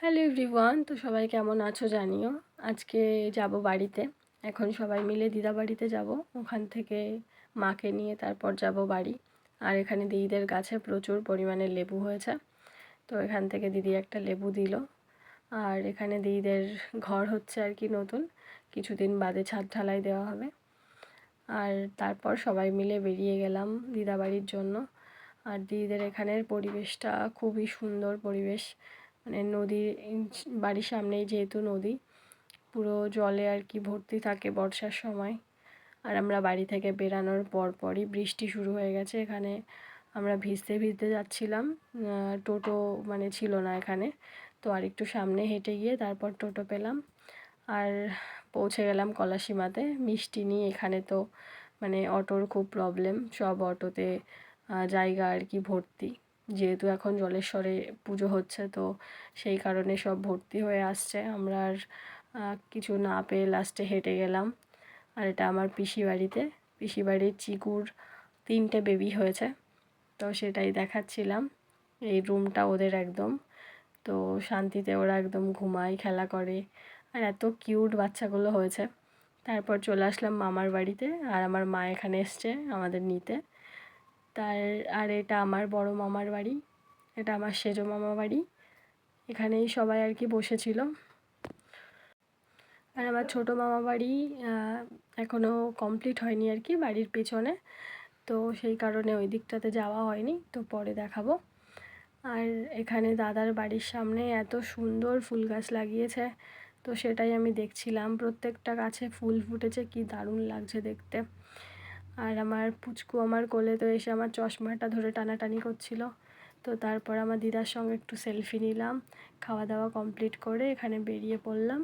Hello everyone, তো সবাই কেমন আছো জানিও। আজকে যাব বাড়িতে। এখন সবাই মিলে দিদা বাড়িতে যাব। ওখান থেকে মাকে নিয়ে তারপর যাব বাড়ি। আর এখানে দিদিদের গাছে প্রচুর পরিমাণে লেবু হয়েছে, তো এখান থেকে দিদি একটা লেবু দিল। আর এখানে দিদিদের ঘর হচ্ছে আর কি নতুন, কিছুদিন বাদে ছাদ ঢালাই দেওয়া হবে। আর তারপর সবাই মিলে বেরিয়ে গেলাম দিদা বাড়ির জন্য। আর দিদিদের এখানের পরিবেশটা খুবই সুন্দর পরিবেশ, মানে নদীর বাড়ির সামনেই যেহেতু নদী, পুরো জলে আর কি ভর্তি থাকে বর্ষার সময়। আর আমরা বাড়ি থেকে বেরানোর পরই বৃষ্টি শুরু হয়ে গেছে। এখানে আমরা ভিজতে ভিজতে যাচ্ছিলাম। টোটো মানে ছিল না এখানে, তো আর একটু সামনে হেঁটে গিয়ে তারপর টোটো পেলাম। আর পৌঁছে গেলাম কলাসীমাতে মিষ্টি নিয়ে। এখানে তো মানে অটোর খুব প্রবলেম, সব অটোতে জায়গা আর কি ভর্তি, যেহেতু এখন জলেশ্বরে পুজো হচ্ছে, তো সেই কারণে সব ভর্তি হয়ে আসছে। আমরা আর কিছু না পেয়ে লাস্টে হেঁটে গেলাম। আর এটা আমার পিসিবাড়ির চিকুর 3টে বেবি হয়েছে, তো সেটাই দেখাচ্ছিলাম। এই রুমটা ওদের একদম, তো শান্তিতে ওরা একদম ঘুমায়, খেলা করে, আর এত কিউট বাচ্চাগুলো হয়েছে। তারপর চলে আসলাম মামার বাড়িতে, আর আমার মা এখানে এসছে আমাদের নিতে। তার আর এটা আমার বড় মামার বাড়ি, এটা আমার সেজো মামা বাড়ি। এখানেই সবাই আর কি বসেছিল। আর আমার ছোটো মামা বাড়ি এখনও কমপ্লিট হয়নি আর কি, বাড়ির পেছনে, তো সেই কারণে ওই দিকটাতে যাওয়া হয়নি, তো পরে দেখাবো। আর এখানে দাদার বাড়ির সামনে এত সুন্দর ফুল গাছ লাগিয়েছে, তো সেটাই আমি দেখছিলাম। প্রত্যেকটা গাছে ফুল ফুটেছে, কি দারুণ লাগছে দেখতে। আর আমার পুচকু আমার কোলে তো এসে আমার চশমাটা ধরে টানাটানি করছিল। তো তারপর আমার দিদার সঙ্গে একটু সেলফি নিলাম। খাওয়া দাওয়া কমপ্লিট করে এখানে বেরিয়ে পড়লাম।